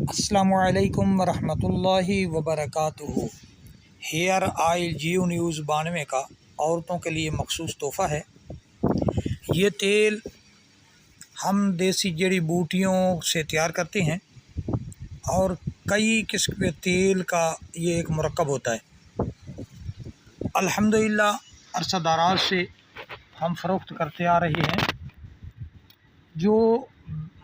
السلام علیکم ورحمۃ اللہ وبرکاتہ۔ ہیئر آئل جیو نیوز 92 کا عورتوں کے لیے مخصوص تحفہ ہے۔ یہ تیل ہم دیسی جڑی بوٹیوں سے تیار کرتے ہیں اور کئی قسم کے تیل کا یہ ایک مرکب ہوتا ہے۔ الحمدللہ عرصہ دراز سے ہم فروخت کرتے آ رہے ہیں۔ جو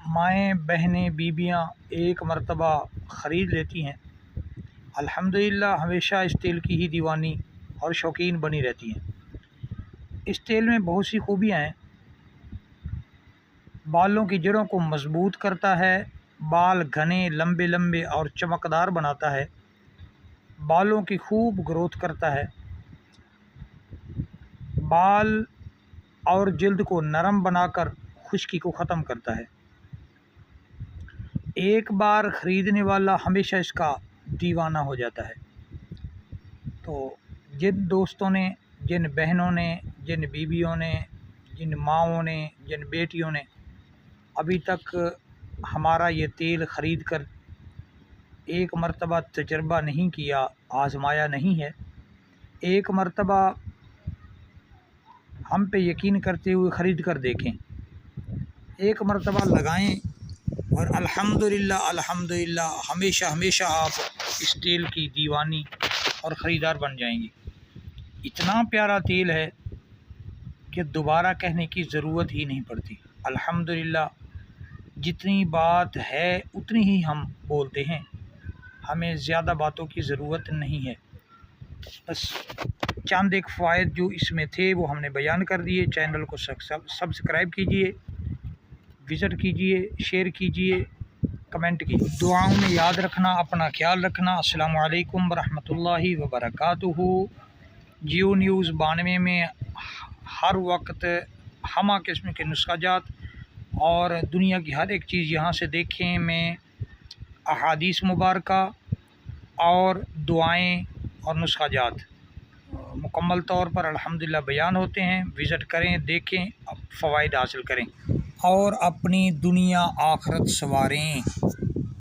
مائیں بہنیں بیبیاں ایک مرتبہ خرید لیتی ہیں، الحمدللہ ہمیشہ اس تیل کی ہی دیوانی اور شوقین بنی رہتی ہیں۔ اس تیل میں بہت سی خوبیاں ہیں۔ بالوں کی جڑوں کو مضبوط کرتا ہے، بال گھنے لمبے لمبے اور چمکدار بناتا ہے، بالوں کی خوب گروتھ کرتا ہے، بال اور جلد کو نرم بنا کر خشکی کو ختم کرتا ہے۔ ایک بار خریدنے والا ہمیشہ اس کا دیوانہ ہو جاتا ہے۔ تو جن دوستوں نے، جن بہنوں نے، جن بیویوں نے، جن ماؤں نے، جن بیٹیوں نے ابھی تک ہمارا یہ تیل خرید کر ایک مرتبہ تجربہ نہیں کیا، آزمایا نہیں ہے، ایک مرتبہ ہم پہ یقین کرتے ہوئے خرید کر دیکھیں، ایک مرتبہ لگائیں اور الحمدللہ ہمیشہ آپ اس تیل کی دیوانی اور خریدار بن جائیں گے۔ اتنا پیارا تیل ہے کہ دوبارہ کہنے کی ضرورت ہی نہیں پڑتی۔ الحمدللہ جتنی بات ہے اتنی ہی ہم بولتے ہیں، ہمیں زیادہ باتوں کی ضرورت نہیں ہے۔ بس چند ایک فوائد جو اس میں تھے وہ ہم نے بیان کر دیے۔ چینل کو سبسکرائب کیجئے، وزٹ کیجئے، شیئر کیجئے، کمنٹ کیجئے۔ دعاؤں میں یاد رکھنا، اپنا خیال رکھنا۔ السلام علیکم ورحمۃ اللہ وبرکاتہ۔ جیو نیوز 92 میں ہر وقت ہمہ قسم کے نسخہ جات اور دنیا کی ہر ایک چیز یہاں سے دیکھیں میں احادیث مبارکہ اور دعائیں اور نسخہ جات مکمل طور پر الحمدللہ بیان ہوتے ہیں۔ وزٹ کریں، دیکھیں، فوائد حاصل کریں اور اپنی دنیا آخرت سنواریں۔